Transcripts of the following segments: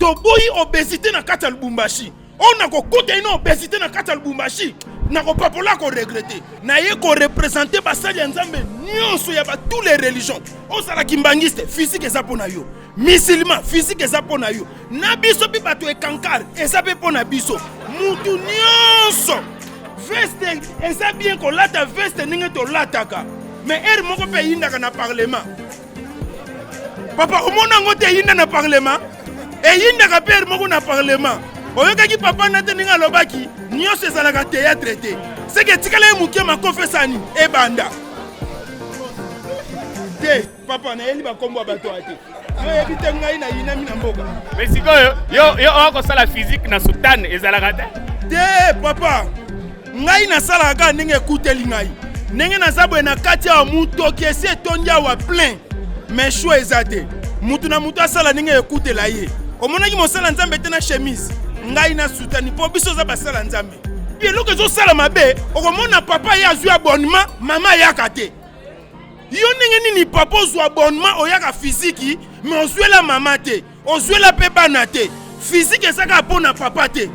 toboyi obésité na kati ya Lubumbashi. On a kokuta ina obésité na kati ya Lubumbashi. Na kopapola ko regretter. Na ye ko représenter basali ya Nzambe nyonso ya ba tous les religions. Ozala kimbangiste physique eza pona yo. Musulman physique eza pona yo. Na biso bi bato ekankar eza pe pona biso. Mutu nyonso. Veste eza bien ko lata veste ninge to lataka. Mais er moko pe yindaka na parlement. Papa omona ngote yinda na parlement. Et yindaka pe er moko na parlement. Oyokaki papa nate ninga lobaki nyonso ezalaka théâtre te. C'est que tikala muke makofesani e banda. Te papa na yeli ba kombo bato ate. Yo ebite ngai na yina mina mboka. Mais sikoyo yo oko sala physique na sultan ezalaka te. Te papa ngai na sala ka ndenge ekuteli ngai. Ndenge na zabwe na kati ya muto kese tondia wa plein. Mais choix ezate. Mutu na mutu asala ndenge ekutela ye. Omonaki mosala Nzambe te na chemise. Ngai na sutani po biso za basala Nzambe. Puis eloko zo sala mabe, okomona papa ya azwi abonnement, mama yaka te. Yo ndenge nini papa ozwi abonnement oyaka physique, mais ozwela mama te, ozwela pe bana te. Physique ezaka pona papa te.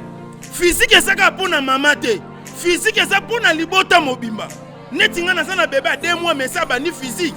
Physique ezaka pona mama te. Physique ezaka pona libota mobimba. Neti nga naza na bebe a 2 mois mais ça bani physique.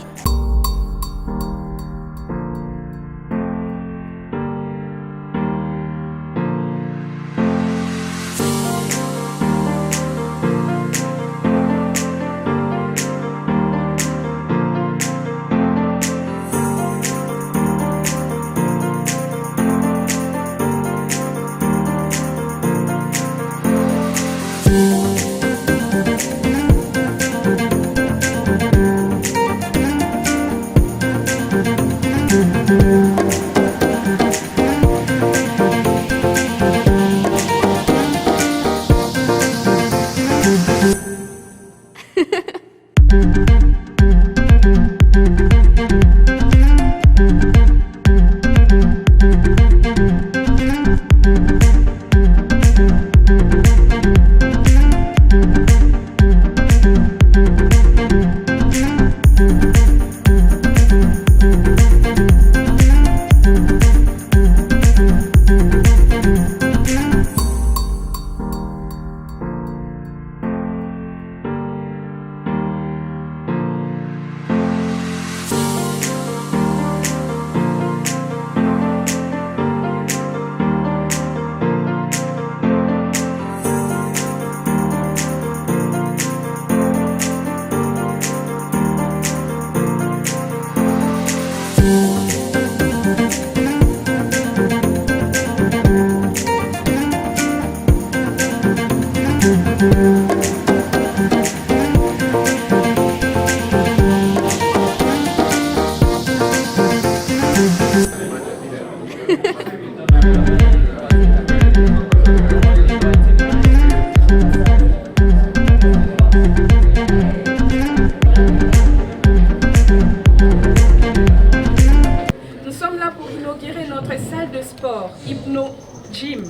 Nous sommes là pour inaugurer notre salle de sport, Hypno Gym.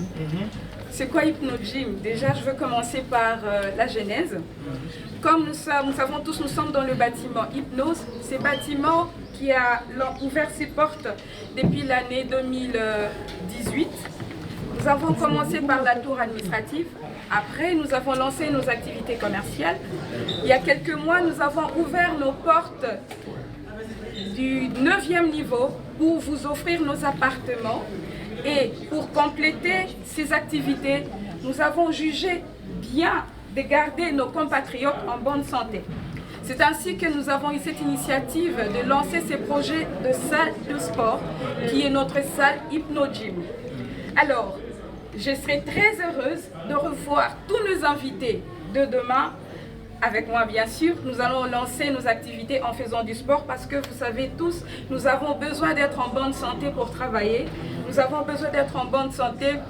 C'est quoi Hypno Gym? Déjà, je veux commencer par la genèse. Comme nous savons tous, nous sommes dans le bâtiment Hypnose. Ce bâtiment qui a ouvert ses portes depuis l'année 2018. Nous avons commencé par la tour administrative. Après, nous avons lancé nos activités commerciales. Il y a quelques mois, nous avons ouvert nos portes du 9e niveau pour vous offrir nos appartements. Et pour compléter ces activités, nous avons jugé bien de garder nos compatriotes en bonne santé. C'est ainsi que nous avons eu cette initiative de lancer ce projet de salle de sport qui est notre salle Hypno Gym. Alors, je serai très heureuse de revoir tous nos invités de demain. Avec moi, bien sûr, nous allons lancer nos activités en faisant du sport parce que vous savez tous, nous avons besoin d'être en bonne santé pour travailler. Nous avons besoin d'être en bonne santé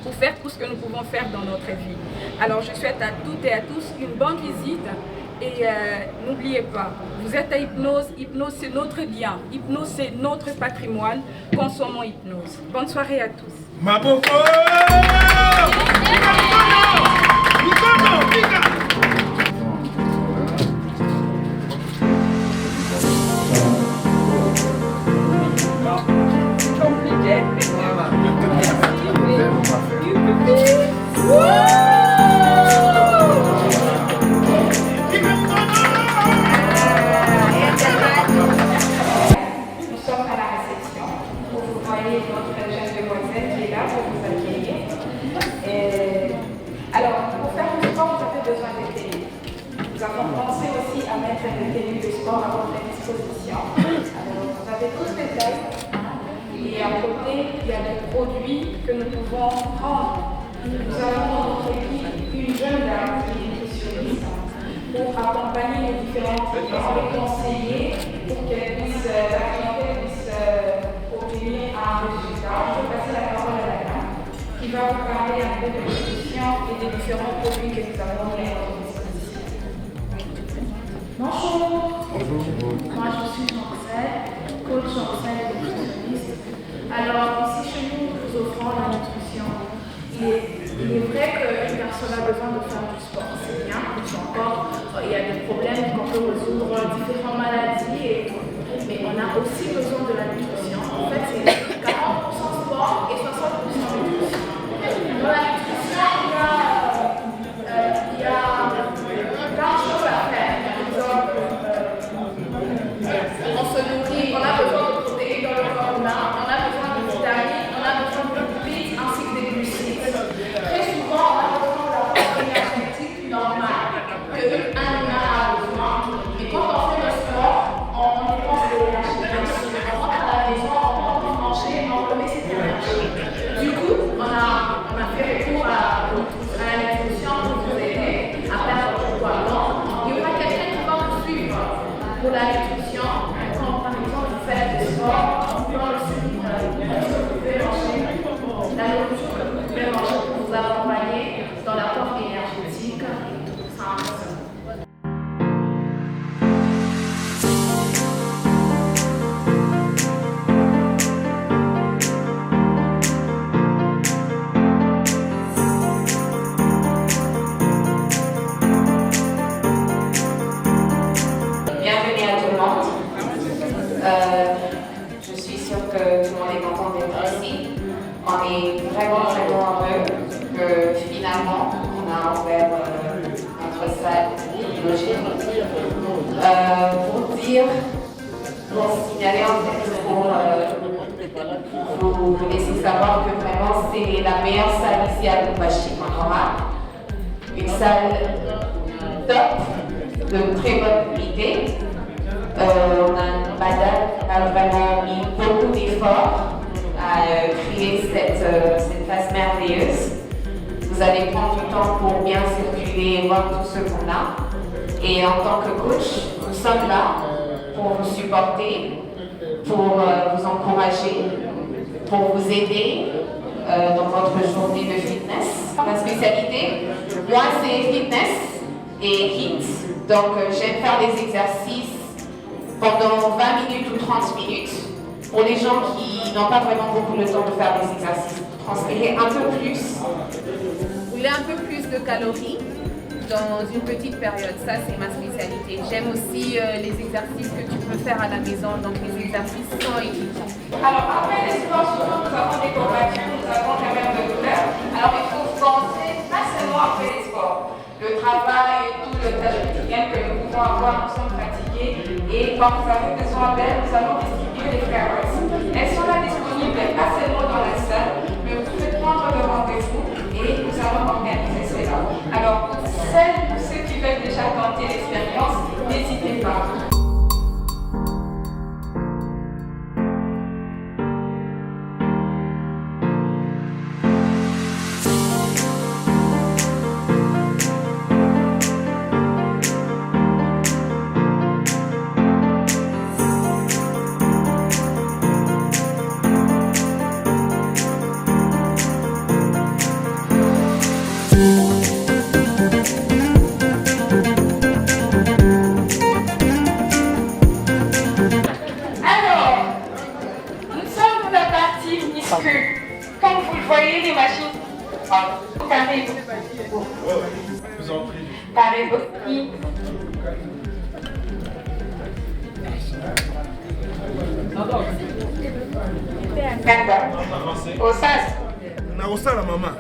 pour faire tout ce que nous pouvons faire dans notre vie. Alors, je souhaite à toutes et à tous une bonne visite. Et n'oubliez pas, vous êtes à Hypnose. Hypnose, c'est notre bien. Hypnose, c'est notre patrimoine. Consommons Hypnose. Bonne soirée à tous. Maboko! Compliqué. agréable de vous accueillir. Alors, pour faire du sport, vous avez besoin de tenues. Nous avons pensé aussi à mettre des tenues de sport à votre disposition. Alors, vous avez toutes les tailles. Et à côté, il y a des produits que nous pouvons prendre. Nous avons dans notre équipe une jeune dame qui est nutritionniste pour accompagner les différents clients, les conseiller pour qu'elle puisse, la clientèle puisse obtenir un résultat. Je vais passer la parole à la dame qui va vous parler un peu de nutrition et des différents produits que nous avons mis à votre disposition. Bonjour. Moi je suis Marcel, coach Marcel et nutritionniste. Alors ici chez nous, nous offrons la nutrition. Il est vrai qu'une personne a besoin de faire du sport, c'est bien, mais encore, il y a des problèmes qu'on peut résoudre, différentes maladies, mais on a aussi besoin de la nutrition. En fait, c'est 40% sport et 60% nutrition. Dans la nutrition, il y a plein de choses à faire. Par exemple, on se nourrit, on a besoin de protéines dans le corps humain, on a besoin de vitamines, on a besoin de lipides ainsi que des glucides. Très souvent, on a besoin d'avoir une énergétique normale qu'un humain a besoin. Et quand on fait le sport, on dépense de l'énergie. On rentre à la maison, on rentre manger, on remet cette énergie. Du coup, on a fait recours à la nutrition pour vous aider à perdre le poids. Donc, il y aura quelqu'un qui va vous suivre pour la nutrition. Quand, par exemple, vous faites du sport, on peut aussi vous pouvez manger la nourriture que vous pouvez manger pour vous accompagner dans l'apport énergétique. Bienvenue à tout le monde. Je suis sûre que tout le monde est content d'être ici. On est vraiment heureux que finalement on a ouvert notre salle hygiénique. Pour dire, pour signaler en fait, pour vous laisser savoir que vraiment c'est la meilleure salle ici à Lubumbashi qu'on aura. Une salle top, de très bonne qualité. Madame a vraiment mis beaucoup d'efforts à créer cette place merveilleuse. Vous allez prendre du temps pour bien circuler et voir tout ce qu'on a. Et en tant que coach, nous sommes là pour vous supporter, pour vous encourager, pour vous aider dans votre journée de fitness. Ma spécialité, moi, c'est fitness et HIIT. Donc, j'aime faire des exercices pendant 20 minutes ou 30 minutes. Pour les gens qui n'ont pas vraiment beaucoup le temps de faire des exercices, transpirer un peu plus. Brûler un peu plus de calories dans une petite période, ça c'est ma spécialité. J'aime aussi les exercices que tu peux faire à la maison, donc les exercices sans équipement. Alors, après les sports, souvent nous avons des combats, nous avons quand même de douleur. Alors, il faut penser pas seulement après les sports. Le travail et tout le tâche quotidienne que nous pouvons avoir, nous sommes fatigués. Et quand vous avez besoin d'elles, nous allons distribuer les flowers. Elles sont là disponibles, pas seulement dans la salle, mais vous pouvez prendre le rendez-vous et nous allons organiser cela. Alors, pour celles ou ceux qui veulent déjà tenter l'expérience, n'hésitez pas. Comme vous le voyez, les machines carrées aussi. Au sas. nakosala mama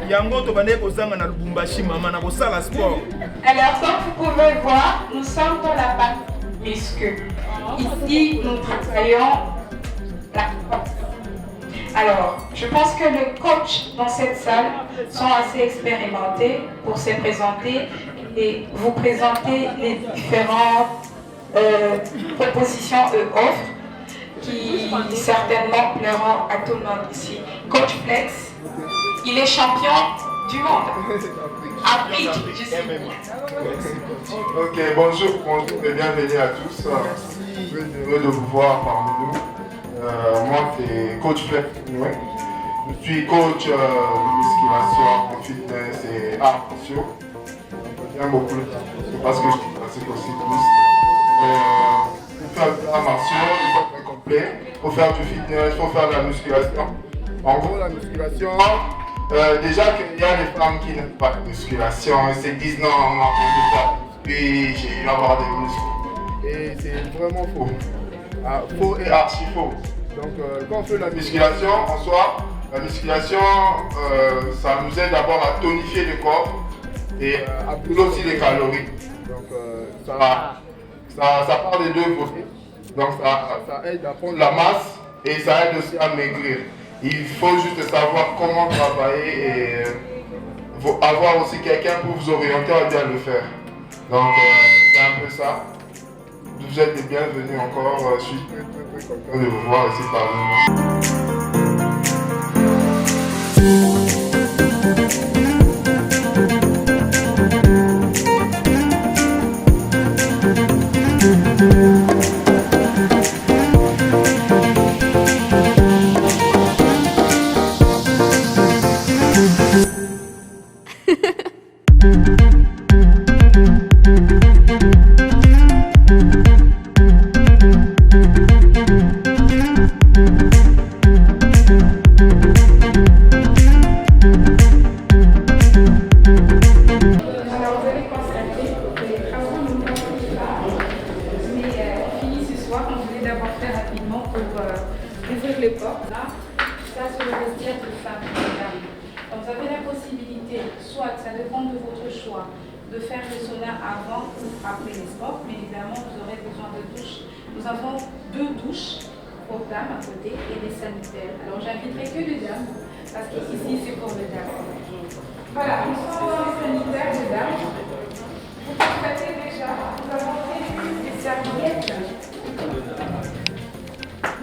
yango tobandeki kozanga na Lubumbashi mama nakosala sport. Alors comme vous pouvez voir, nous sommes dans la partie muscu. Ici nous travaillons la force. Alors, je pense que les coachs dans cette salle sont assez expérimentés pour se présenter et vous présenter les différentes propositions et offres qui certainement plairont à tout le monde ici. Coach Flex, il est champion du monde. Afrique, je sais. Ok, bonjour et bienvenue à tous. Je suis heureux de vous voir parmi nous. Moi, c'est Coach Flex. Je suis coach de musculation, fitness et arts martiaux. J'aime beaucoup les arts martiaux parce que je pratique aussi plus. Pour faire des arts martiaux, il faut être complet. Pour faire du fitness, il faut faire de la musculation. En gros, la musculation, déjà qu'il y a des femmes qui n'aiment pas de musculation et se disent non, non, je vais puis j'ai eu avoir des muscles. Et c'est vraiment faux. Faux et archi faux. Donc quand on fait la musculation en soi, la musculation ça nous aide d'abord à tonifier le corps et à brûler aussi les calories. Donc ça part des deux côtés. Donc ça aide à prendre la masse et ça aide aussi à maigrir. Il faut juste savoir comment travailler et avoir aussi quelqu'un pour vous orienter à bien le faire. Donc c'est un peu ça. Vous êtes les bienvenus encore. Je suis très content de vous voir ici parmi nous. de faire le sauna avant ou après les sports, mais évidemment vous aurez besoin de douches. Nous avons 2 douches pour dames à côté et des sanitaires. Alors j'inviterai que les dames, parce qu'ici c'est pour les dames. Voilà, nous sommes dans les sanitaires de dames. Vous constatez déjà, nous avons fait des serviettes.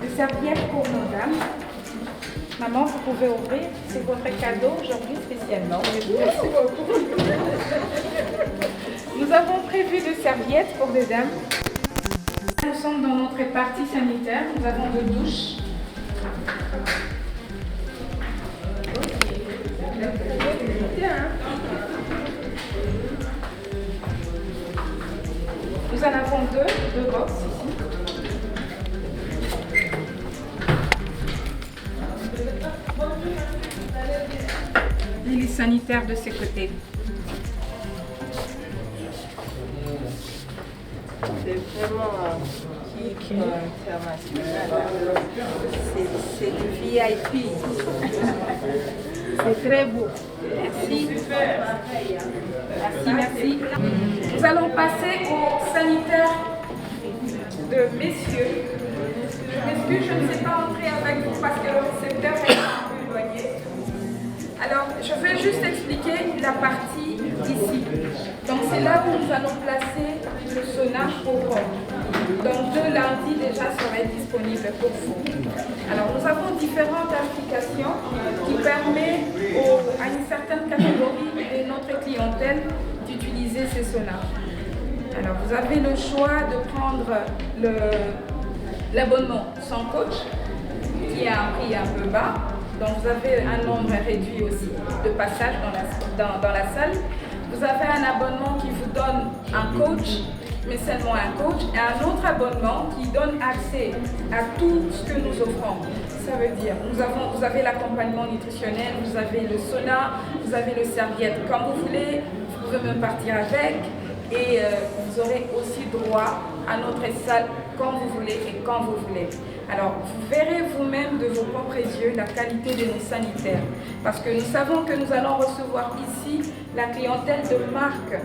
Des serviettes pour nos dames. Maman, vous pouvez ouvrir, c'est votre cadeau aujourd'hui spécialement. Merci beaucoup. Nous avons prévu des serviettes pour des dames. Nous sommes dans notre partie sanitaire, nous avons 2 douches. Nous en avons 2 box ici. Les sanitaires de ces côtés. C'est vraiment kick international. C'est du VIP. C'est très beau. Merci. Merci. Nous allons passer au sanitaire de messieurs. Je m'excuse, je ne sais pas entrer avec vous parce que le secteur est un peu éloigné. Alors, je vais juste expliquer la partie ici. Donc, c'est là où nous allons placer le sauna pour hommes. Donc, 2 lundis déjà seraient disponibles pour vous. Alors, nous avons différentes applications qui permettent à une certaine catégorie de notre clientèle d'utiliser ces saunas. Alors, vous avez le choix de prendre l'abonnement sans coach, qui a un prix un peu bas. Donc vous avez un nombre réduit aussi de passages dans la salle. Vous avez un abonnement qui vous donne un coach, mais seulement un coach, et un autre abonnement qui donne accès à tout ce que nous offrons. Ça veut dire, vous avez l'accompagnement nutritionnel, vous avez le sauna, vous avez le serviette quand vous voulez, vous pouvez même partir avec, et vous aurez aussi droit à notre salle quand vous voulez et quand vous voulez. Alors, vous verrez vous-même de vos propres yeux la qualité de nos sanitaires. Parce que nous savons que nous allons recevoir ici la clientèle de marque,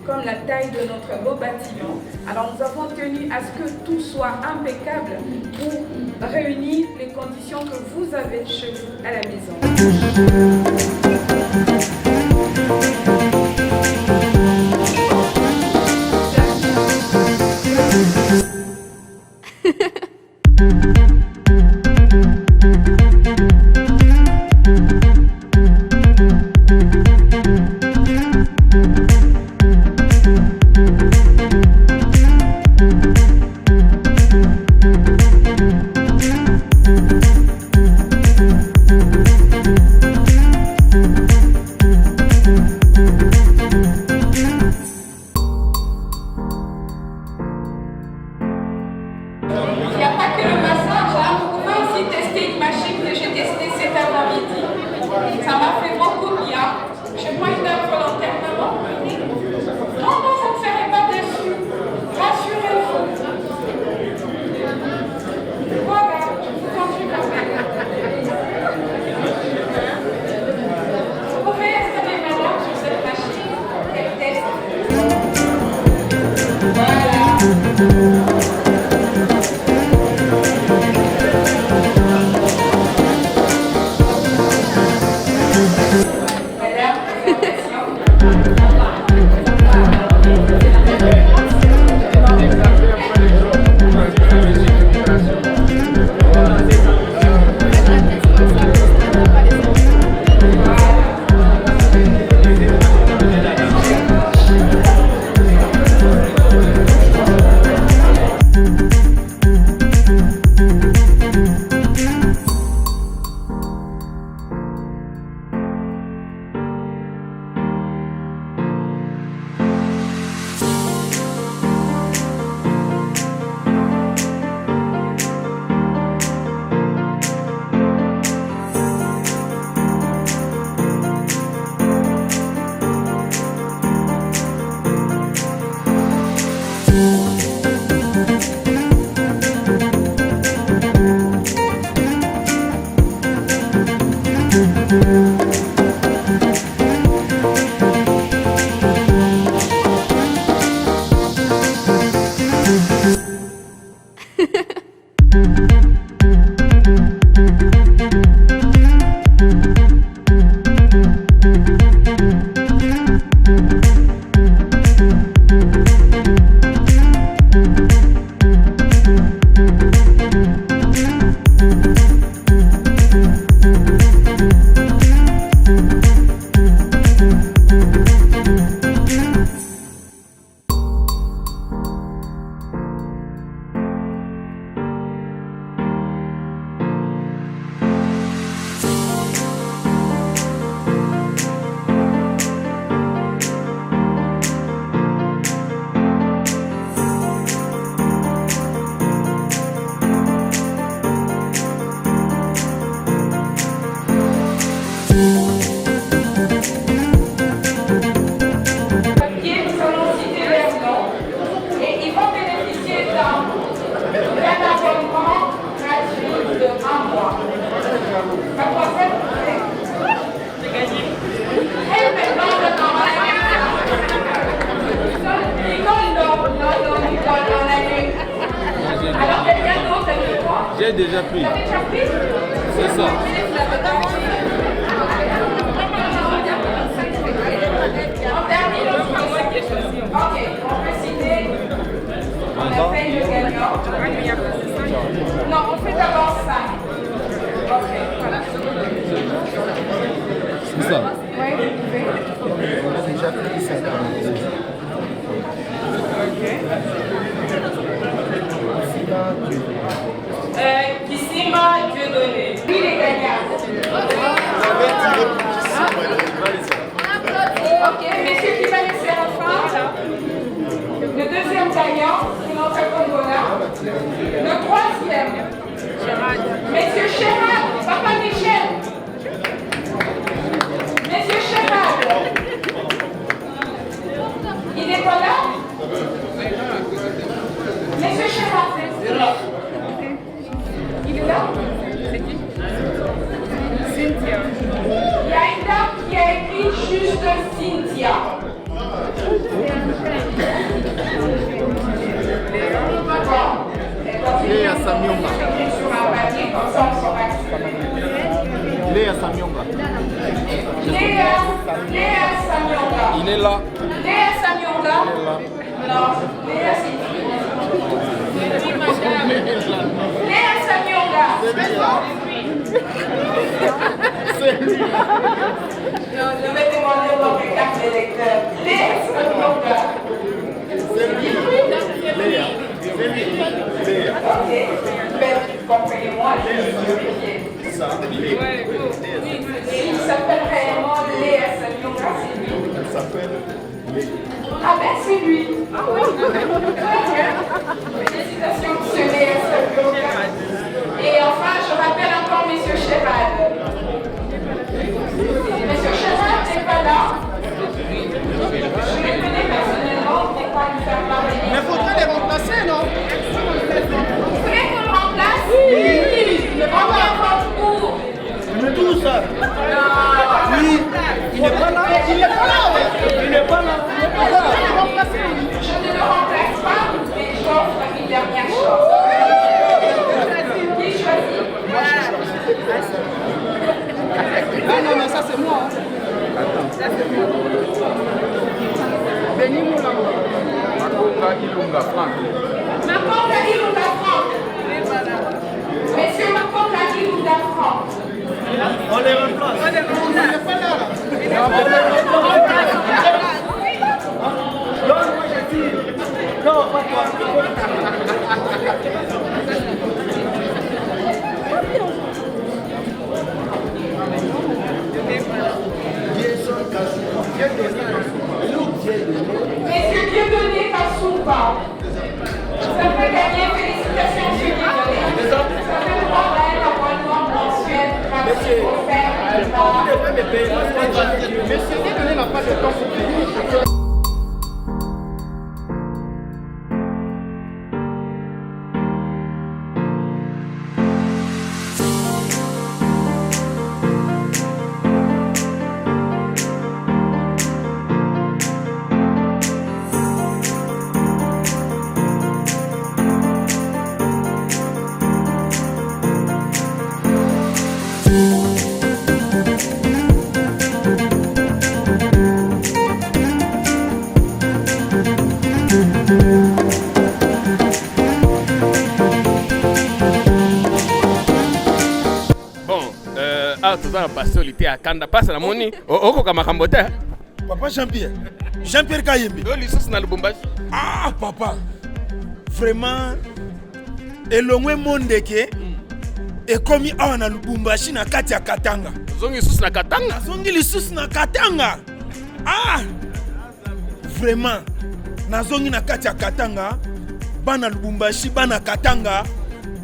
comme la taille de notre beau bâtiment. Alors, nous avons tenu à ce que tout soit impeccable pour réunir les conditions que vous avez chez vous à la maison. J'ai déjà pris. C'est ça. Ok, on peut citer la paye de gagnant. Non, on fait d'abord 5. Ok, voilà. C'est ça. Oui, vous pouvez. On a déjà pris 5. Kissima Dieudonné. Lui, il est gagnant. Je vais demander votre carte d'électeur. Léa Salonga. Ok. Mais comprenez-moi, je il s'appelle réellement Léa Salonga, c'est lui. Elle s'appelle Ah ben c'est lui. Ah oui. Félicitations, monsieur Léa Salonga. Et enfin, je rappelle encore monsieur Chérad. Monsieur Chérad n'est pas là. Je le connais personnellement, on ne peut pas lui faire parler. Mais faudrait les remplacer, non? Vous voulez qu'on le remplace? Oui. On vient votre cours. Mais tout ça. Oui. Il n'est pas là. Il n'est pas là, ouais. Il n'est pas là. Je ne le remplace pas, mais j'offre une dernière chose. Qui choisit? Ah non, mais ça c'est moi. Ça c'est moi. Béni Moulanga. Makonga Ilunga Franck. Makonga Ilunga Franck. Monsieur Makonga Ilunga Franck. On les remplace. On les remplace. Il n'est pas là. Non, moi je dis. Non, pas toi. Monsieur Dieudonné Kassouba. Ça fait gagner, félicitations monsieur Dieudonné. Ça fait droit à un abonnement mensuel gratuit offert par... Monsieur Dieudonné n'a pas de temps pour payer. Passolité à Kanda passe la moni oko kama kambote. Papa Jean-Pierre Kayembe. Yo lisusu na Lubumbashi. Ah papa. Vraiment elongwe mondeke ekomi awa na Lubumbashi na kati ya Katanga. Zongi lisusu na Katanga. Zongi lisusu na Katanga. Ah vraiment nazongi na kati ya Katanga bana Lubumbashi bana Katanga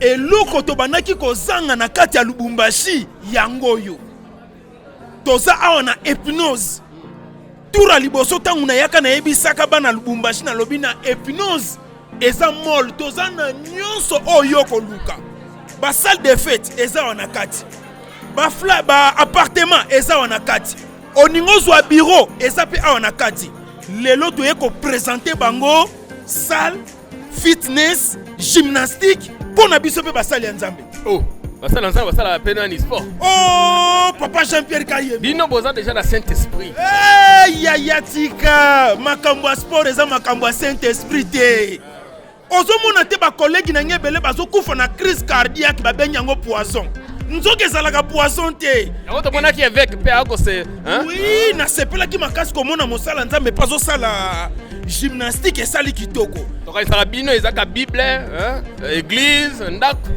eloko to banaki kozanga na kati ya Lubumbashi yangoyo. Toza awa na hypnose. Tura liboso tangu na yaka na yebisaka bana Lubumbashi na lobi na hypnose. Eza mall toza na nyonso oyo koluka. Ba salle de fête eza wana kati. Ba appartement eza wana kati. Oningozwa bureau eza pe awa na kati. Lelo toye ko présenter bango salle fitness gymnastique pona biso pe ba salle ya Nzambe. Oh. Basala la peine en sport. Oh, papa Jean-Pierre Kayembe. Bino boza déjà dans Saint-Esprit. Eh, yayatika. Makambo sport eza makambo Saint-Esprit te. Ozomona te ba collègue na ngebele bazo kufa na crise cardiaque ba benyango poison. Nzoke ezalaka poison te. Yango to mona ki avec pe ako se, hein? Oui, na sepela ki makasi komona mosala Nzambe pazo sala gymnastique esali kitoko. Toka sala bino ezaka Bible, hein? Église, ndako.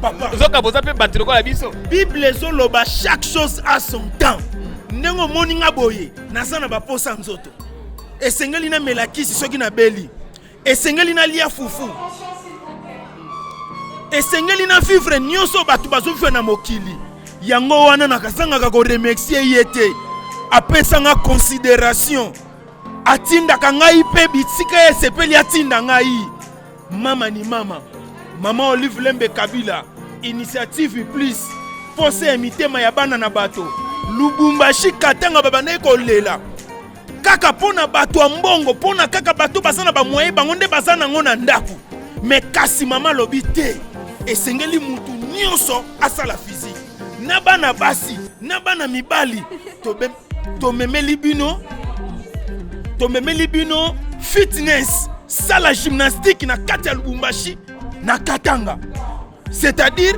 Papa. Zoka boza pe batilo ko la biso. Bible zoloba chaque chose a son temps. Nengo moninga boye, nazana ba posa nzoto. Esengeli na melakisi soki na beli. Esengeli na lia fufu. Esengeli na vivre nyonso batu bazofia na mokili. Yango wana nakasanga ka ko remercier yete. Apesanga considération. Atinda ka ngai pe bitika esepeli atinda ngai. Mama ni mama. Maman Olive Lembe Kabila, initiative plus, force mitema ya bana na bato. Lubumbashi Katanga babana ko lela. Kaka pona bato mbongo, pona kaka bato basana ba moyen bango nde basana ngona ndaku. Mais kasi mama lobi te, esengeli mutu nyonso asala physique. Na bana basi, na bana mibali, to memeli bino fitness, sala gymnastique na kati ya Lubumbashi. Na Katanga, c'est-à-dire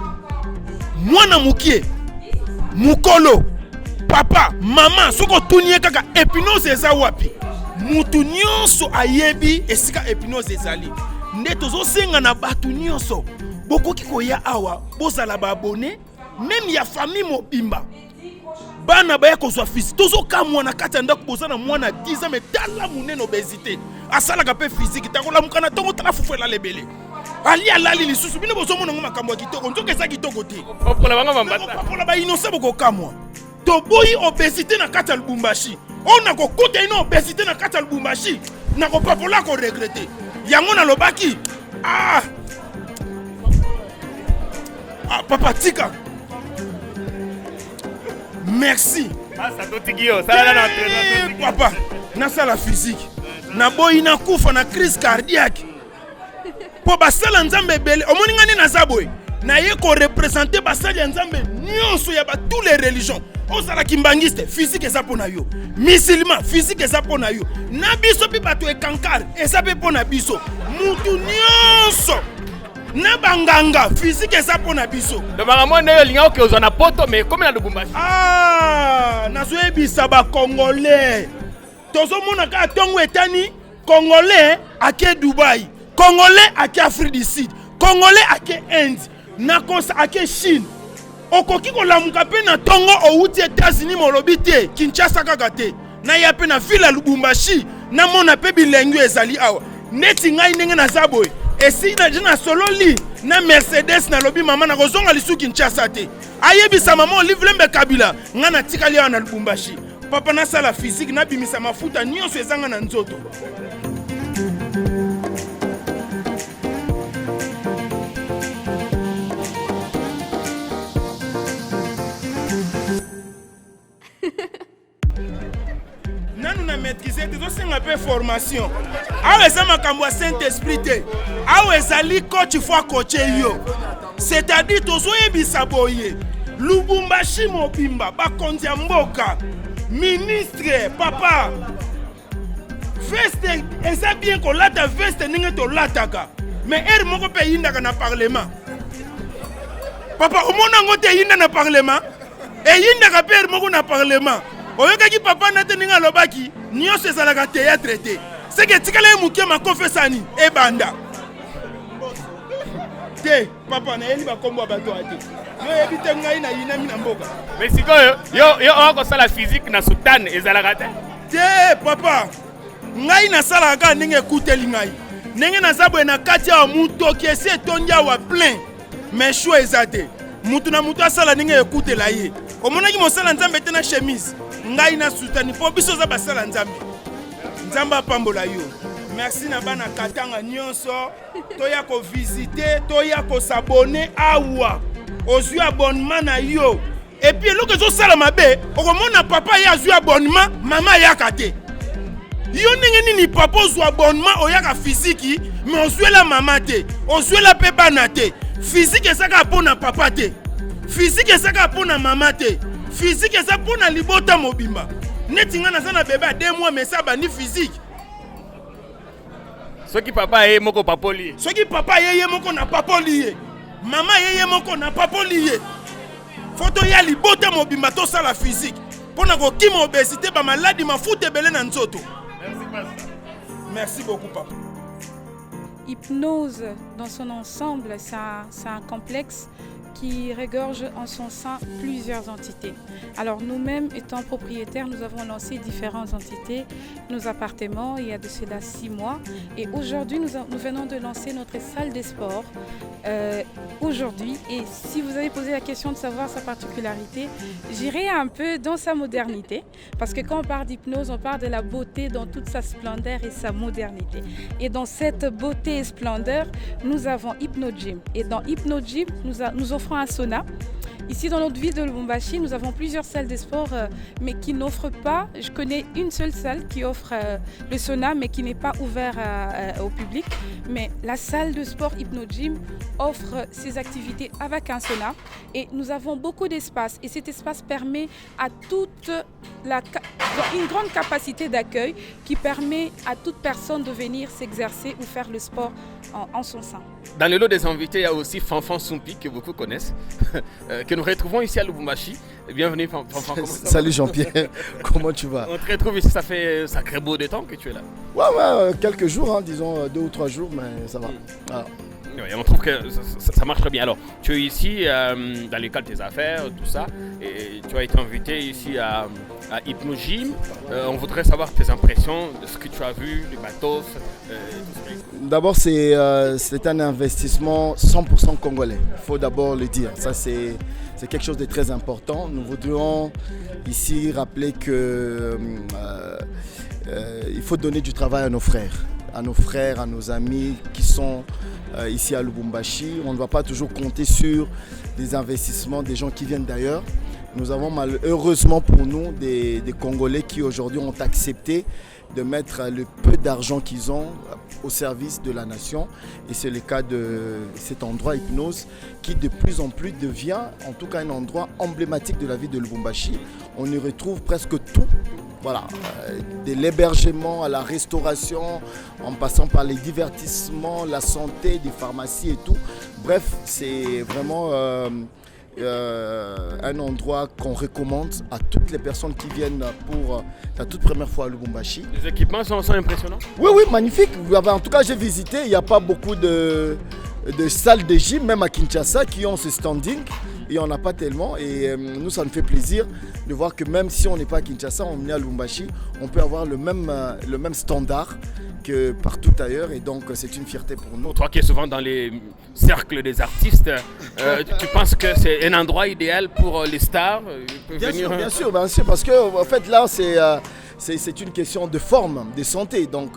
mwana mukie mukolo papa mama soko tunie kaka épinose eza wapi mutu nyonso ayebi esika épinose ezali nde tozosenga na bato nyonso bokoki koya awa bozala baabone même ya famille mobimba bana baya kozwa physique tozokamwa na kati ya ndako boza na mwana 10 ans mais tala monene obésité asalaka mpe physique takolamuka na ntongo tala fufu elala ebele ali alali lisusu bino bozomona ngo makambo ya kitoko nzoka eza kitoko te papola bainose bokokamwa toboyi obésité na kati ya lubumbashi oyo nakokuta ino obésité na kati ya lubumbashi nakopapola koregrete yango nalobaki papa tika merci papa nasala physique naboyi nakufa na crise cardiaque po basala nzambe ebele omoni ngani naza boye naye korepresente basali ya nzambe nyonso ya tous les religions ozalaki mbangiste physique eza mpo na yo musulman physique eza mpo na yo na biso mpe bato ekankare eza mpe mpo na biso mutu nyonso na banganga physique eza mpo na biso makambo nde yo olinga oke ozwa na poto mais komi na lubumbashi nazoyebisa bakongolais tozomona kaka ntongo etani congolais ake dubai congolais ake afrique du sud congolais ake inde nakosa ake chine okoki kolamuka mpe na ntongo outi États-Unis molobi te Kinshasa kaka te naya mpe na ville ya lubumbashi namona mpe bilengi ezali awa neti ngai ndenge naza boye esi na sololi na Mercedes nalobi mama nakozonga lisu Kinshasa te ayebisa mama Olive Kabila nga natikali awa na lubumbashi papa nasala physique nabimisa mafuta nyonso ezanga na nzoto nanu na maîtriser tozosenga mpe formation awa eza makambo ya Saint-Esprit te awa ezali coach fois coache yo c'est-à-dire tozoyebisa boye lubumbashi mobimba bakonzi ya mboka ministre papa veste eza bien kolata veste ndenge tolataka mais ere moko mpe eyindaka na parlement papa omona yango te eyinda na parlement eyindaka mpe ere moko na parlement oyokaki papa na te ndenge alobaki nyonso ezalaka théâtre te seke etikala ye moke makofesani ebanda te papa nayeli bakombo ya bato ya te yo yebi te ngai nayinami na mboka mais sikoyo yo okosala physique na soutane ezalaka te te papa ngai nasalaka kaka ndenge ekuteli ngai ndenge naza boye na kati awa mutoki esi etondi awa plein mais sho eza te mutu na mutu asala ndenge ekutela ye omonaki mosala nzambe te na chemise ngai na sutani mpo biso oza basala nzambe nzambe apambola yo merci na bana katanga nyonso toya kovisite toya kosabone awa ozwi abonnement na yo epuis eloko ezosala mabe okomona papa ye azwi abonnement mama ayaka te yo ndenge nini papa ozwa abonnement oyaka fiziki mais ozwela mama te ozwela mpe bana te fiziki ezaka mpo na papa te fiziki ezaka mpo na mama te physique eza mpo na libota mobimba neti nga naza na bebe ya 2 mois mais esa bandi physique soki papa ye moko papoli ye soki papa ye moko na papoli ye mama ye moko na papoli ye foto ya libota mobimba tosala physique mpo na kokima obésité bamaladi mafuta ebele na nzoto merci beaucoup papa. Hypnose dans son ensemble, c'est un complexe qui regorge en son sein plusieurs entités. Alors nous-mêmes, étant propriétaires, nous avons lancé différentes entités, nos appartements, il y a de cela 6 mois. Et aujourd'hui, nous venons de lancer notre salle de sport. Aujourd'hui, et si vous avez posé la question de savoir sa particularité, j'irai un peu dans sa modernité. Parce que quand on parle d'hypnose, on parle de la beauté dans toute sa splendeur et sa modernité. Et dans cette beauté et splendeur, nous avons HypnoGym. Et dans HypnoGym, nous offrons un sauna. Ici, dans notre ville de Lubumbashi, nous avons plusieurs salles de sport, mais qui n'offrent pas. Je connais une seule salle qui offre le sauna, mais qui n'est pas ouvert au public. Mais la salle de sport HypnoGym offre ses activités avec un sauna. Et nous avons beaucoup d'espace. Et cet espace permet à une grande capacité d'accueil qui permet à toute personne de venir s'exercer ou faire le sport en son sein. Dans le lot des invités, il y a aussi Fanfan Soumpi, que beaucoup connaissent, que nous retrouvons ici à Lubumbashi. Bienvenue Fanfan. Salut Jean-Pierre, comment tu vas? On te retrouve ici, ça fait sacré beau de temps que tu es là. Ouais, quelques jours, hein, disons 2 ou 3 jours, mais ça va. Voilà. Oui, on trouve que ça marche très bien. Alors, tu es ici dans le cadre de tes affaires, tout ça, et tu as été invité ici à Hypnogym. On voudrait savoir tes impressions de ce que tu as vu, les bateaux. D'abord, c'est un investissement 100% congolais. Il faut d'abord le dire. Ça, c'est quelque chose de très important. Nous voudrions ici rappeler que il faut donner du travail à nos frères, à nos amis qui sont ici à Lubumbashi. On ne va pas toujours compter sur des investissements des gens qui viennent d'ailleurs. Nous avons malheureusement pour nous des Congolais qui aujourd'hui ont accepté de mettre le peu d'argent qu'ils ont au service de la nation. Et c'est le cas de cet endroit Hypnose qui de plus en plus devient en tout cas un endroit emblématique de la ville de Lubumbashi. On y retrouve presque tout. Voilà, de l'hébergement à la restauration, en passant par les divertissements, la santé, des pharmacies et tout. Bref, c'est vraiment un endroit qu'on recommande à toutes les personnes qui viennent pour la toute première fois à Lubumbashi. Les équipements sont impressionnants? Oui, magnifique. En tout cas, j'ai visité, il n'y a pas beaucoup de salles de gym, même à Kinshasa, qui ont ce standing. Et on n'a pas tellement. Et nous, ça nous fait plaisir de voir que même si on n'est pas à Kinshasa, on est à Lubumbashi, on peut avoir le même standard que partout ailleurs. Et donc, c'est une fierté pour nous. Toi qui es souvent dans les cercles des artistes, tu penses que c'est un endroit idéal pour les stars? Bien sûr, parce que en fait, là, c'est une question de forme, de santé. Donc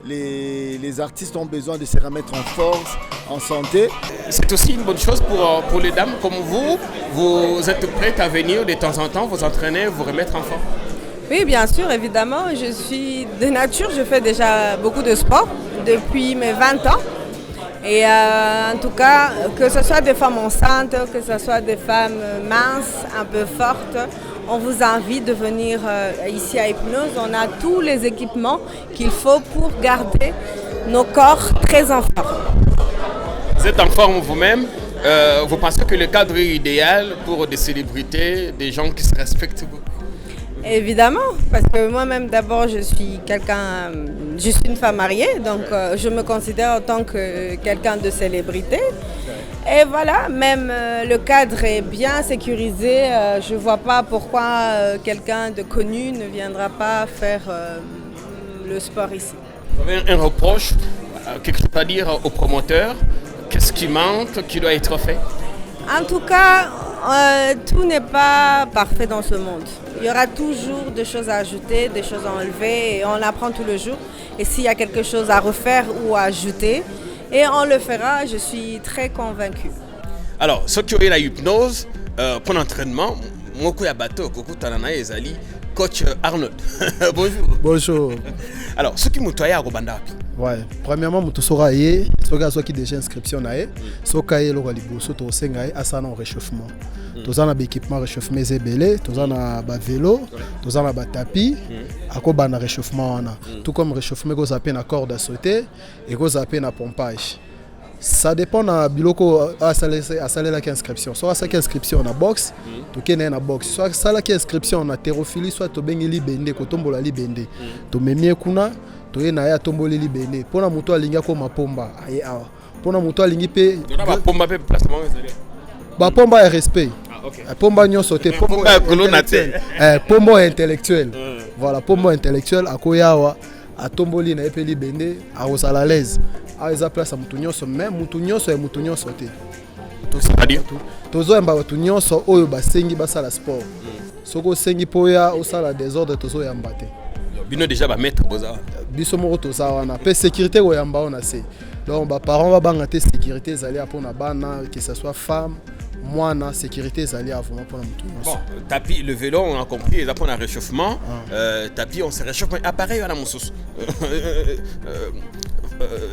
les artistes ont besoin de se remettre en force, en santé. C'est aussi une bonne chose pour les dames comme vous. Vous êtes prêtes à venir de temps en temps, vous entraîner, vous remettre en forme? Oui, bien sûr, évidemment. Je suis de nature, je fais déjà beaucoup de sport depuis mes 20 ans. Et en tout cas, que ce soit des femmes enceintes, que ce soit des femmes minces, un peu fortes, on vous invite de venir ici à Hypnose. On a tous les équipements qu'il faut pour garder nos corps très en forme. Vous êtes en forme vous-même. Vous pensez que le cadre est idéal pour des célébrités, des gens qui se respectent beaucoup? Évidemment, parce que moi-même d'abord je suis une femme mariée, donc je me considère en tant que quelqu'un de célébrité. Et voilà, même le cadre est bien sécurisé, je ne vois pas pourquoi quelqu'un de connu ne viendra pas faire le sport ici. Vous avez un reproche, quelque chose à dire aux promoteurs? Qu'est-ce qui manque, qui doit être fait? En tout cas, tout n'est pas parfait dans ce monde. Il y aura toujours des choses à ajouter, des choses à enlever et on apprend tous les jours. Et s'il y a quelque chose à refaire ou à ajouter, et on le fera, je suis très convaincue. Alors, ceux qui ont eu la hypnose pour l'entraînement, Moko Yabato, Koko Tanana Ezali, coach Arnold. Bonjour. Bonjour. Alors, ceux qui m'ont à Robanda. Ouais, premièrement, je suis ceux qui déjà inscription, ceux qui ont un réchauffement. Tous en équipement réchauffement zébélé, tous en vélo, tous en tapis, à réchauffement. Tout comme réchauffement, vous avez un corde à sauter et vous avez un pompage. Ça dépend de biloko à la inscription. Soit ça inscription en box, tu es en box. Soit ça la inscription en haltérophilie, soit tu es libendé, tu tombola libendé. Tu mets kuna, tu es na tomboli libendé. Pour la moto alinga ko mapomba, aye awa. Pour la moto alingi pe. Pomba pe placement ba pomba est respect. Pomba nyo sauté. Pomba intellectuel. Voilà, pomba intellectuel akoyawa. A tomboli na epeli bende a osala l'aise a eza place a mutu nyonso mais mutu nyonso te c'est-à-dire tozoyamba batu nyonso oyo basengi basala sport soko osengi po ya osala désordre tozoyamba te bino déjà ba mettre boza biso moko toza wana pe sécurité koyamba ona se donc ba parents babanga te sécurité ezali apona bana que ce soit femme moi, sécurité, ça allait vraiment pour la moto. Bon, tapis, le vélo, on a compris, ils apprennent un réchauffement. Tapis, on se réchauffe. Appareil, on a mon sauce.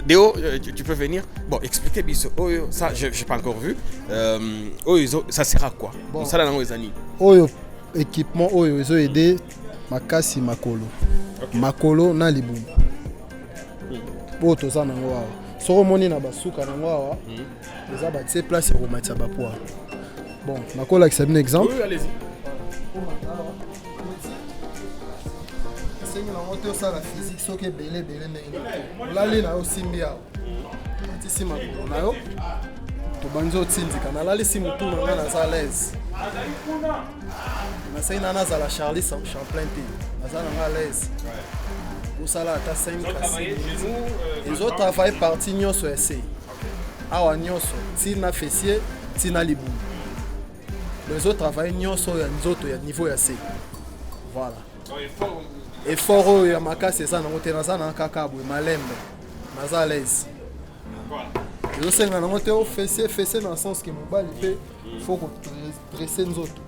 Déo, tu peux venir? Bon, expliquez, Bisso. Ça, je n'ai pas encore vu. Ça sert à quoi? Bon, ça, là, dans les années. Équipement, ils ont aidé Makolo. Makolo, na libumba. Pour tout ça, soko moni na basuka nango awa eza batie place ya komatisa bapoids. Bon nakolakisa bino exemple. Oui, allez-y. Sengi nango te osala physique soki ebele ndenge olali na yo simbi awa atisi makolo na yo tobanzi otindika nalalisi motu na nga naza l'aise nasengi na nazala Charlie Champlain te naza na nga l'aise osala ata 5 ezotravaille partie nyonso ya se awa nyonso ntina fessier ntina libumu ezotravaille nyonso ya nzoto ya niveau ya se. Voilà. Effort oyo ya makasi eza nango te naza na kaka boye malembe naza l'aise. Ezosenga nango te ofese na sens ke mobali mpe faut kodresse nzoto.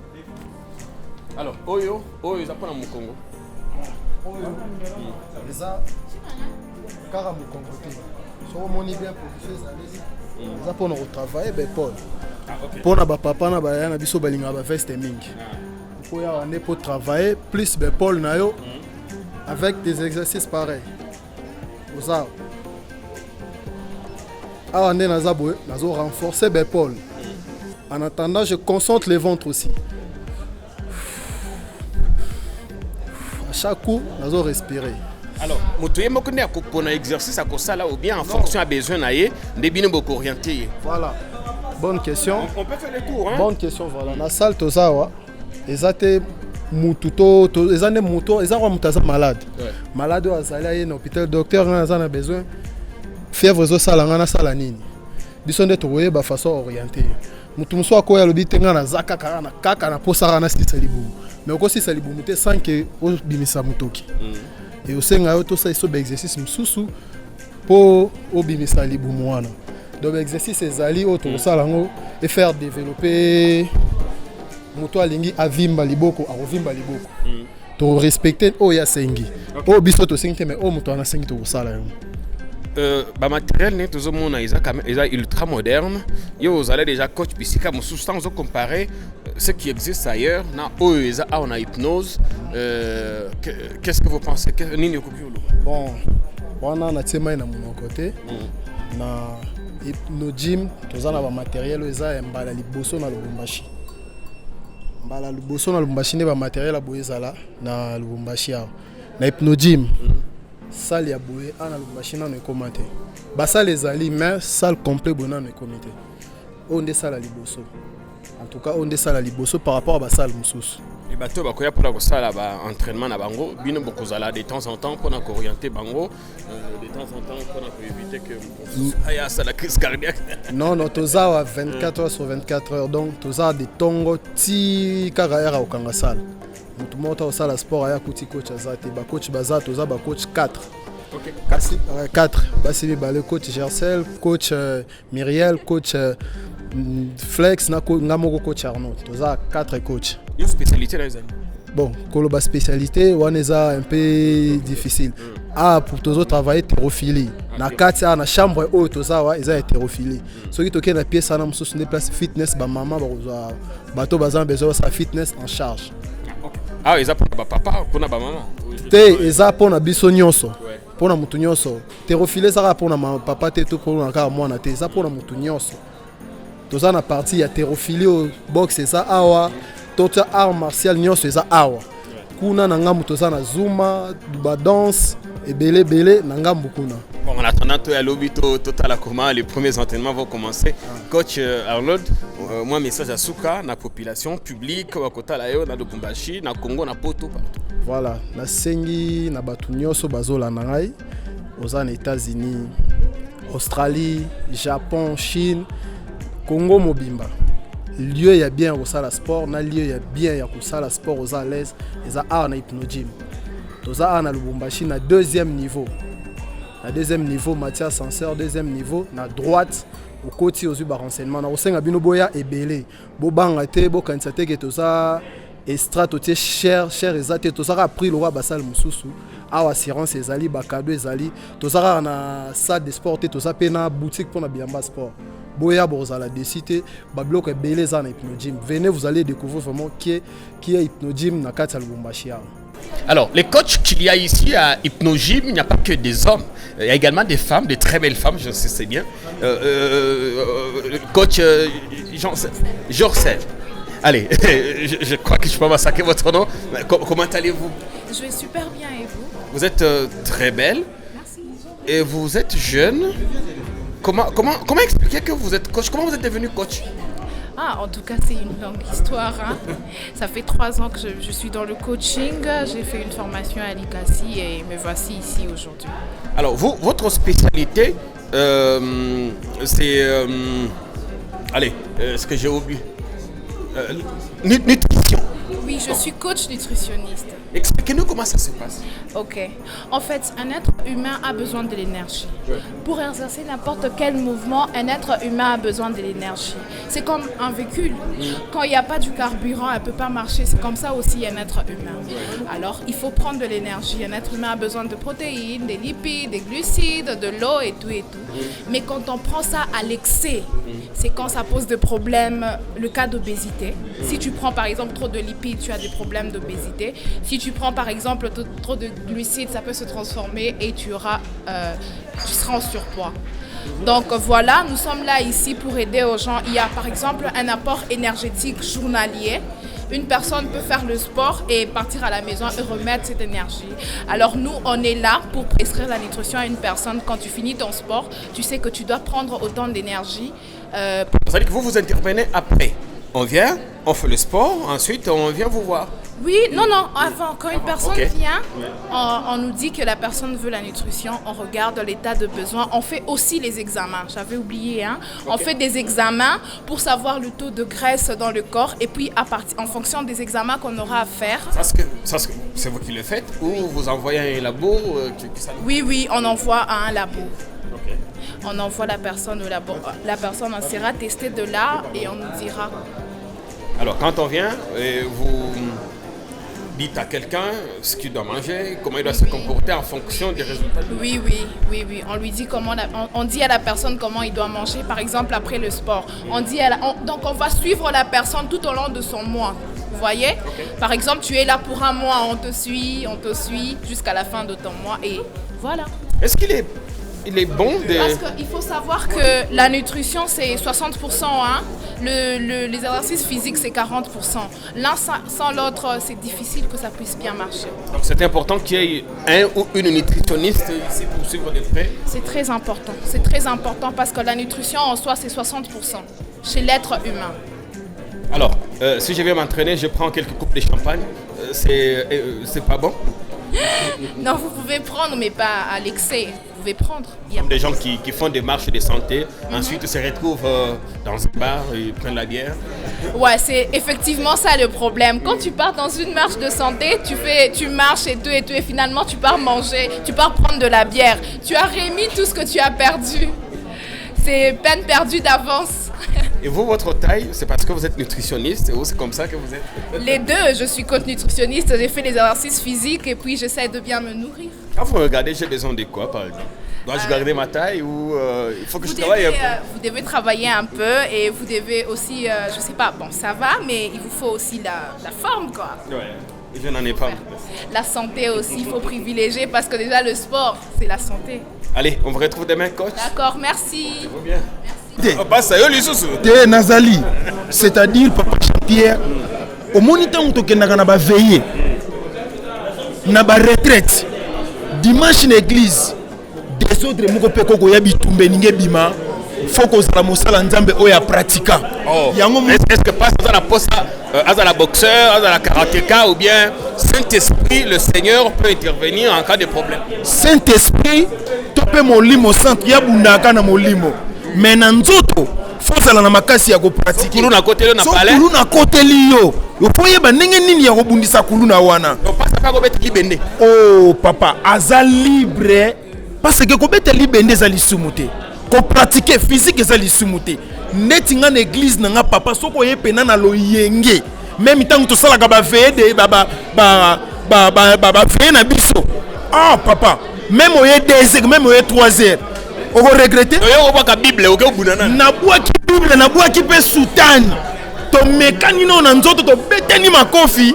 Alors oyo eza mpona mokongo oyo eza kaka mokongo te soko omoni bien position ezali eza mpona kotravaille baepole mpona bapapa na baya na biso balingaka baveste mingi po yawa nde mpo travailler plus baepole na yo avec des exercices pareils. Oza awa nde naza boye nazo renforcer baepole. En attendant je concentre le ventre aussi. À chaque coup nazo respirer. Alors moto yemoko nde akopona exercice akosala ou bien en fonction à besoin na ye nde bino boko orienter. Voilà. Bonne question. On peut faire le tour hein. Bonne question voilà. Na salle tozawa ezate mutu to ezane mutu ezakwa mutu aza malade. Malade oyo azali aye na hôpital docteur nga aza na besoin fièvre ezosala nga nasala nini biso nde tokoyeba façon orienté mutu mosusu akoya alobi te nga naza kaka na posaka nasisa libumu mais okosisa libumu te sans ke obimisa motoki e osenga yo tosala iso baexercice mosusu mpo obimisa libumu wana. Donc exercice ezali oyo tokosala yango e faire développer moto alingi avimba liboko akovimba liboko to respecter oyo asengi oyo biso tosengi te mais oyo moto wana asengi tokosala yango. Matériel ne tozomona eza ultra moderne yo ozala déjà coach bisika mosusu ntango ozocompare ce qui existe ailleurs na oyo eza awa na hypnose. Qu'est-ce que vous pensez nini okoki oloba? Bon wana natie mai na monoko te na hypnogym toza na bamatériel oyo eza ya mbala liboso na Lubumbashi. Mbala liboso na Lubumbashi nde bamatériel ya boye ezala na Lubumbashi awa na hypnogym salle ya boye ana Lubumbashi nano ekoma te basale ezali mais salle complet boye nano ekomi te oyo nde sala liboso. En tout cas oyo nde sala liboso par rapport à basale mosusu. Et bato bakoya mpona kosala entraînement na bango bino bokozala de temps en temps mpona koorienter bango de temps en temps mpona koéviter que aya asala crise cardiaque. Non toza wa 24 heures sur 24 heures donc toza de tongo ti kaka yaka okanga sala motu moko osala sport aya kuti coach aza te bacoach baza toza bacoach 4. Okay. 4 basi mibale coach Gercel coach Myriel coach Flex na nga moko coach Arnaud toza 4 coach. Une spécialité là ezali. Bon koloba spécialité wana eza un peu difficile. Pour tozo travailler hétérophilie na kati na chambre oyo toza wa eza hétérophilie soki toke na pièce na mosusu ne place fitness ba mama ba bato bazan besoin sa fitness en charge. Eza pour ba papa pour na ba mama te eza pour na biso nyonso pour na mutu nyonso hétérophilie ça pour na papa te to pour na ka mwana te eza pour na mutu nyonso toza na partie ya hétérophilie au boxe eza awa tota art martial nyonso eza awa kuna na ngambu toza na zuma ba danse ebele na ngambu kuna. Bon, en attendant toi à lobby total comment les premiers entraînements vont commencer. Coach Arnold, moi message à Souka na population publique wa kota la yo na Lubumbashi na Congo na poto partout. Voilà, na sengi na batu nyonso bazola na ngai aux États-Unis, Australie, Japon, Chine, Congo mobimba. Lieu ya bien au sala sport na lieu ya bien ya kusala sport aux à l'aise eza a na hypnogym toza na Lubumbashi na deuxième niveau Mathias Senseur deuxième niveau na droite au côté aux ba renseignement na osenga bino boya ebele bo banga te bo kanisa te ke toza extra totie cher ezate toza appris le roi basal mususu awa assurance ezali ba cadeau ezali toza na salle de sport te toza pe na boutique pour na biamba sport boya bozala décider bablok ebele za na Hypnogym. Venez, vous allez découvrir vraiment qui est Hypnogym na kati ya Lubumbashi. Alors, les coachs qu'il y a ici à Hypnogym, il n'y a pas que des hommes. Il y a également des femmes, de très belles femmes, je sais bien. Coach Jorcel. Allez, je crois que je peux massacrer votre nom. Comment allez-vous? Je vais super bien et vous? Vous êtes très belle. Merci. Et vous êtes jeune. Comment expliquer que vous êtes coach? Comment vous êtes devenu coach? En tout cas, c'est une longue histoire. Hein. Ça fait 3 ans que je suis dans le coaching. J'ai fait une formation à l'ICACI et me voici ici aujourd'hui. Alors, votre spécialité, c'est... allez, ce que j'ai oublié. Nutrition. Oui, je suis coach nutritionniste. Expliquez-nous comment ça se passe. Ok. En fait, un être humain a besoin de l'énergie. Pour exercer n'importe quel mouvement, un être humain a besoin de l'énergie. C'est comme un véhicule. Quand il n'y a pas du carburant, elle ne peut pas marcher. C'est comme ça aussi un être humain. Alors, il faut prendre de l'énergie. Un être humain a besoin de protéines, des lipides, des glucides, de l'eau et tout et tout. Mais quand on prend ça à l'excès, c'est quand ça pose des problèmes. Le cas d'obésité. Si tu prends par exemple trop de lipides, tu as des problèmes d'obésité. Si tu prends par exemple trop de glucides, ça peut se transformer et tu seras en surpoids. Donc voilà, nous sommes là ici pour aider aux gens. Il y a par exemple un apport énergétique journalier. Une personne peut faire le sport et partir à la maison et remettre cette énergie. Alors nous, on est là pour prescrire la nutrition à une personne. Quand tu finis ton sport, tu sais que tu dois prendre autant d'énergie. Ça veut dire que vous intervenez après. On vient, on fait le sport, ensuite on vient vous voir. Oui, non, avant, quand une personne vient, on nous dit que la personne veut la nutrition, on regarde l'état de besoin, on fait aussi les examens, j'avais oublié, hein. On fait des examens pour savoir le taux de graisse dans le corps et puis en fonction des examens qu'on aura à faire. C'est vous qui le faites ou vous envoyez à un labo Oui, on envoie à un labo. On envoie la personne au labo. La personne sera testée de là et on nous dira. Alors quand on vient, vous dites à quelqu'un ce qu'il doit manger, comment il doit se comporter en fonction des résultats. Oui. On lui dit on dit à la personne comment il doit manger, par exemple après le sport. Donc on va suivre la personne tout au long de son mois. Vous voyez? Par exemple, tu es là pour un mois, on te suit jusqu'à la fin de ton mois et voilà. Est-ce qu'il est bon de... Parce qu'il faut savoir que la nutrition c'est 60%, hein. Les exercices physiques c'est 40%. L'un sans l'autre, c'est difficile que ça puisse bien marcher. Donc c'est important qu'il y ait un ou une nutritionniste ici pour suivre de près. C'est très important parce que la nutrition en soi c'est 60% chez l'être humain. Alors, si je viens m'entraîner, je prends quelques coupes de champagne, c'est pas bon? Non, vous pouvez prendre, mais pas à l'excès. Vous pouvez prendre. Des gens qui font des marches de santé, ensuite se retrouvent dans un bar et prennent la bière. Ouais, c'est effectivement ça le problème. Quand tu pars dans une marche de santé, tu marches et tout, et finalement tu pars manger, tu pars prendre de la bière. Tu as remis tout ce que tu as perdu. C'est peine perdue d'avance. Et vous, votre taille, c'est parce que vous êtes nutritionniste ou c'est comme ça que vous êtes? Les deux, je suis coach nutritionniste, j'ai fait les exercices physiques et puis j'essaie de bien me nourrir. Quand vous regardez, j'ai besoin de quoi par exemple? Dois-je garder ma taille ou il faut que je travaille un peu? Vous devez travailler un peu et vous devez aussi, je sais pas, bon ça va, mais il vous faut aussi la forme quoi. Ouais, je n'en ai pas. La santé aussi, il faut privilégier parce que déjà le sport, c'est la santé. Allez, on vous retrouve demain, coach. D'accord, merci. Ça va bien. Te nazali, c'est-à-dire papa Jean-Pierre, au moniteur où tu as veillé, na ba retraite, dimanche na église, des autres moko peko ko yabi tumbe ninge bima, faut que ça mosala nzambe oya pratika. Est-ce que passe à la poste, à la boxeur, à la karatéka ou bien Saint-Esprit, le Seigneur peut intervenir en cas de problème? Saint-Esprit, topé molimo centre ya bundaka na molimo. Mais na nzoto fozala na makasi ya ko pratique kulu na côté na palais kulu na côté liyo ofoye ba ndenge nini ya kobundisa kulu na wana donc pas ça ko beta libende. Oh papa aza libre parce que ko beta libende za lisumu te ko pratiquer physique za lisumu te neti nga na église na nga papa soko ye pena na loyenge même tant to sala ka ba veille de ba veille na biso. Ah papa même oye 2 heures même oye 3 heures oko regretter oyo obaka bible oke bunana na bwaki bible na bwaki pe soutane to mekani no na nzoto to beteni makofi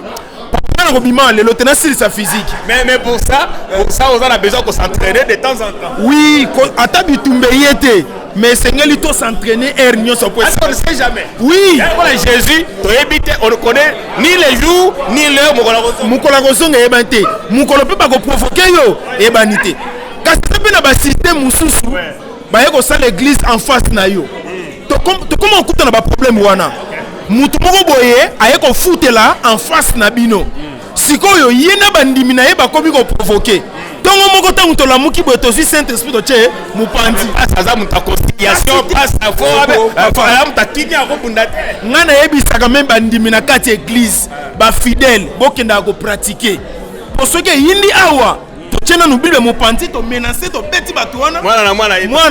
papa na kobima lelo tena silisa physique mais pour ça on a besoin de s'entraîner de temps en temps oui ata bitumbe yete mais sengeli to s'entraîner air nyonso po on ne sait jamais oui voilà Jésus to ebite on ne connaît ni les jours ni l'heure mukolo kozonga yebante mukolo pe ba ko provoquer yo ebanité kasi pe na ba système mususu ba yeko sa l'église en face na yo to comment okuta na ba problème wana mutu moko boye aye ko futela en face na bino sikoyo yena bandimi na ye bakomi ko provoquer tongo moko tangu to la muki boye to si saint esprit to che mupandi aza muta conciliation passe à fort fala muta kinya ko bundate ngana yebisaka même bandimi na kati église ba fidèle bokenda ko pratiquer pour ce que yindi awa to chena no bible mupandi to menacer to beti batu wana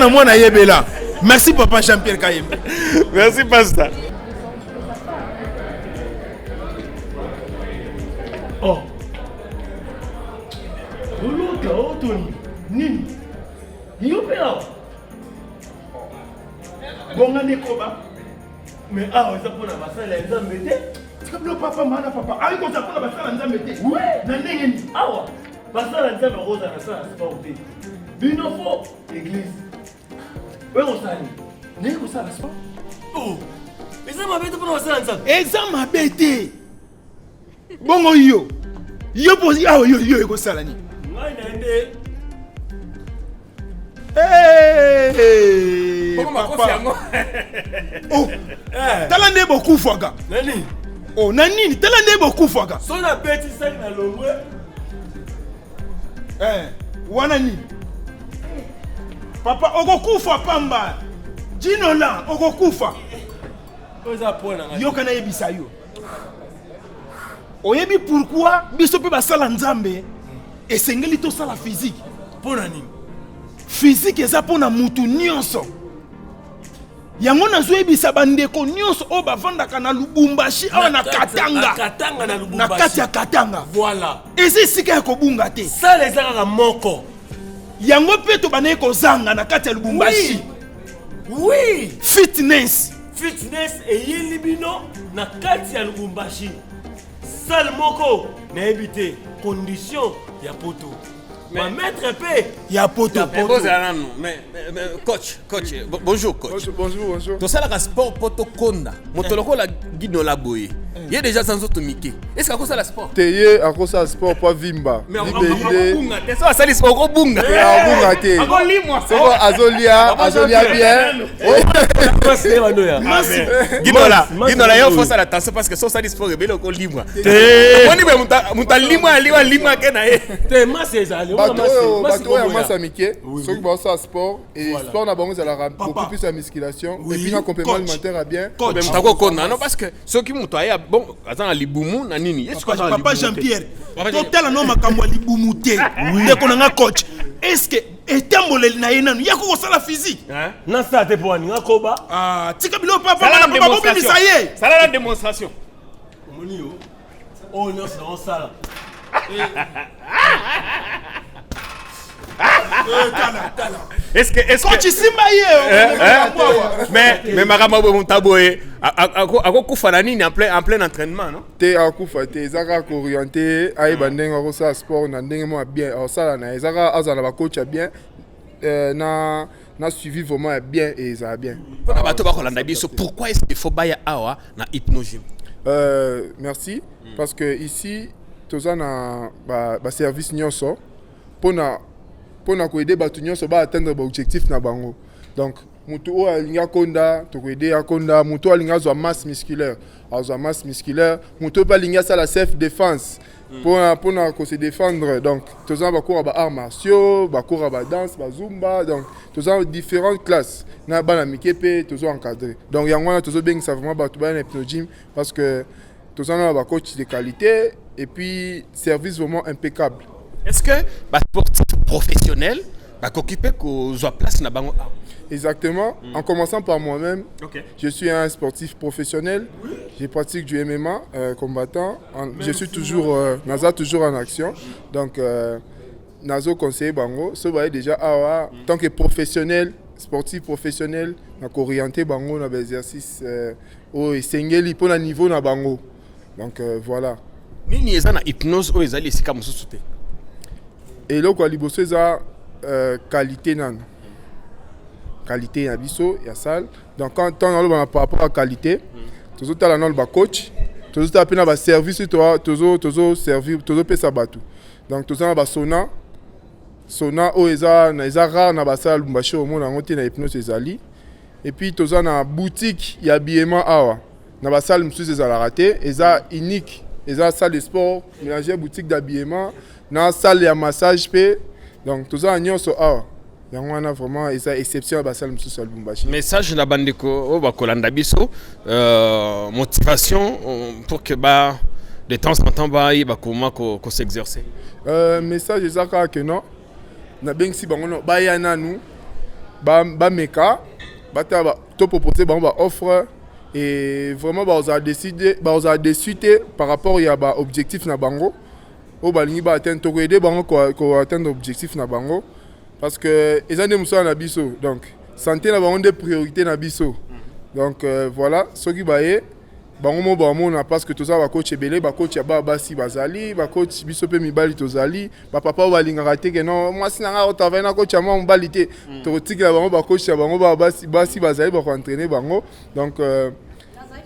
mwana yebela merci papa Jean-Pierre Kayembe merci pasteur. Oh. Oluka otoni. Nini? Yopela. Bonga nekoba. Mais ça pour la bassin la nzambe te. C'est comme le papa mana papa. Ah ko ça pour la bassin la nzambe te. Oui, na ndenge ni. Awa. Bassin la nzambe rosa na ça c'est pas oté. Bino fo église. Ouais on sali. Neko ça c'est pas. Oh. Ezama bete pour la bassin la nzambe. Ezama bete. Bongo yo posi awo yo eko sala ni ngai naende papa oh tala nde bokufaka nani oh na nini tala nde bokufaka so na beti sali na longwe wana nini papa okokufa pamba jino la okokufa oza pona yo kana yebisa yo oyebi pourquoi biso pe basala nzambe esengeli to sala physique pona nini physique eza pona mutu nyonso yango nazoyebisa bandeko nyonso oyo bavandaka na Lubumbashi awa na Katanga na kati ya Katanga voilà eza esika ya kobunga te sala eza kaka moko yango mpe tobandeki kozanga na kati ya Lubumbashi oui fitness eyeli bino na kati ya Lubumbashi sale moko nayebi te condition ya poto ma maître pe ya poto mais coach bonjour coach bonjour to sala ka sport poto konda motoloko la guide la boye il y a déjà sans autre Mickey est-ce que ça la sport teye akosa sport pas vimba bunga te ça sali sport ko bunga bunga te akolimwa c'est bon azolia bien ginola yo faut ça la tension parce que so sali sport ebele ko limwa oni be muta limwa ke na ye te masse ezali bato ya massa mike soki baosala sport et sport na bango ezalaka beaucoup plus ya musculation et puis na complément alimentaire à bien mutako konda non parce que soki mutu aya bon aza na libumu na nini papa Jean-Pierre totala no makambo ya libumu te ndeko nanga coach est-ce que etamboleli na ye nanu ya kokosala physique nasala te po aninga koba tika bilo papa bobimisa ye sala la démonstration omoni yo oyo nyonso naosala est-ce que coach simba ye mais makambo bo mutaboye akokufa na nini en plein entraînement non te akufa te ezaka ko orienter ayeba ndenge akosala sport na ndenge mo bien osala na ezaka azala ba coach bien na suivi vraiment bien et ezala bien pona bato ba kolanda biso pourquoi est-ce qu'il faut baya awa na hypnogym merci parce que ici toza na ba service nyonso pona ko aider bato nyonso ba atteindre ba objectif na bango donc mutu o alinga konda to ko aider akonda mutu alinga zo masse musculaire azwa masse musculaire mutu pa linga ça la self défense pona ko se défendre donc toza ba cours ba arts martiaux ba cours ba danse ba zumba donc toza différentes classes na bana mikepe toza encadré donc yango na tozo beng ça vraiment ba to ba na hypnogym parce que toza na ba coach de qualité et puis service vraiment impeccable. Est-ce que les sportifs professionnels occupent la place na bango? Exactement. En commençant par moi-même, je suis un sportif professionnel. Je pratique du MMA combattant. Je suis toujours en action. Donc, nazo conseiller bango so ba déjà awa en tant que professionnel sportif professionnel na orienté bango na exercice au esengeli pour na niveau na bango donc voilà nini eza na hypnose o ezali esika mosusu te eloko ya liboso eza qualité nano qualité ya biso ya salle donc quand on a par rapport à qualité tozotala nano ba coach tozotala pe na ba service tozo servir tozo pesa bato donc tozana ba sona o eza rare na ba salle Lubumbashi au monde en na hypnose ezali et puis tozana boutique ya habillement awa na ba salle mosusu ezala raté eza unique eza salle de sport mélanger boutique d'habillement na salle ya massage pe donc tozana nyonso awa yango wana vraiment eza exception ba salle mosusu ya Lubumbashi. Message na bandeko o bakolanda biso motivation pour que de temps en temps comment ko s'exercer. Message ezaka que non na bengsi bango no ba ya nanu ba meka bata ba to proposer ba offre et vraiment ba décider par rapport ya ba objectif na bango o balingi ba atteindre to aider bango ko atteindre objectif na bango parce que ezande muso na biso donc santé na bango de priorité na biso donc voilà soki baye bango mo ba na parce que toza ba coach ebele ba coach ya ba basi bazali ba coach biso pe mibali tozali ba papa ba linga raté que non moi sinanga o travailler na coach ya mo mibali te to tikela bango ba coach ya bango ba basi bazali ba ko entraîner bango donc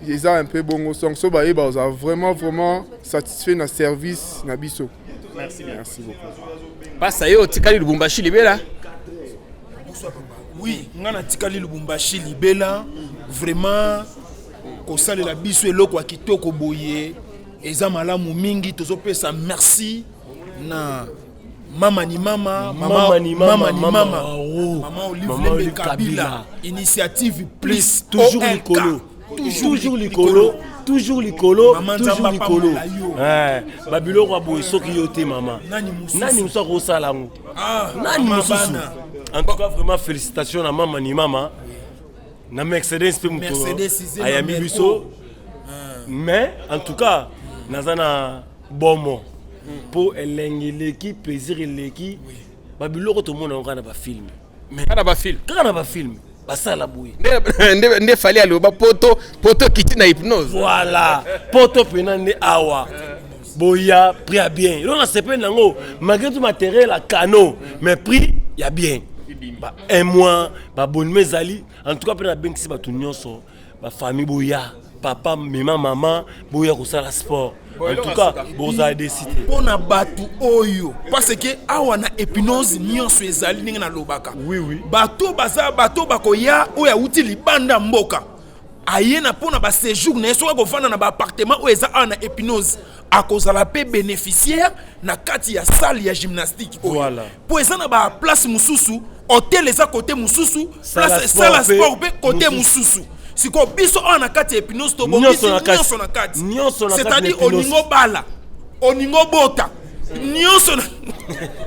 ils ont un peu bon son so ba za vraiment satisfait na service na biso. Merci beaucoup. Pasa yo tikali Lubumbashi libela. Oui, ngana tikali Lubumbashi libela vraiment kosalela biso eloko ya kitoko boye eza malamu mingi tozopesa merci na mama Olive Kabila initiative plus toujours likolo babiloko ya boye soki yo te mama nani mosusu akosala yango nani mosusu en tout cas vraiment félicitations na mama na Mercedes pe moto ayambi biso mais en tout cas naza na bomo pour elengi plaisir eleki babiloko tomona yango na ba film mais kaka na ba film basala boye nde fali aloba poto kiti na hypnose voilà poto pena nde awa boya prix à bien on a sepé nango malgré tout matériel à canot mais prix ya bien un mois ba bonne mezali en tout cas pena bengisi batu nyonso ba famille boya papa maman boya ko sala sport en tout cas boza décider pona batu oyo parce que awa na hypnose nyonso ezali ninga na lobaka oui bato bakoya oya uti libanda mboka ayena pona ba séjour na so ko vanda na ba appartement oyo eza na hypnose akozala pe bénéficiaire na kati ya salle ya gymnastique voilà po eza na ba place mususu hôtel eza côté mususu place salle sport pe côté mususu siko biso na kati ya hypnose to bongisi nyonso na kati c'est-à-dire oningo bala oningo bota nyonso na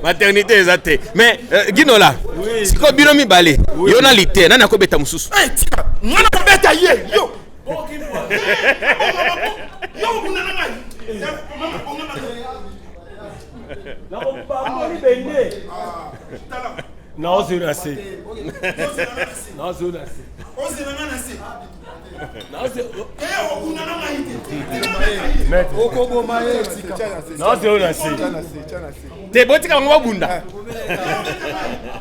maternité ezate mais Ginola siko bino mibale yo na lité nani akobeta mususu tika ngana kobeta ye yo yo bunana ngai non c'est assez te botika bango babunda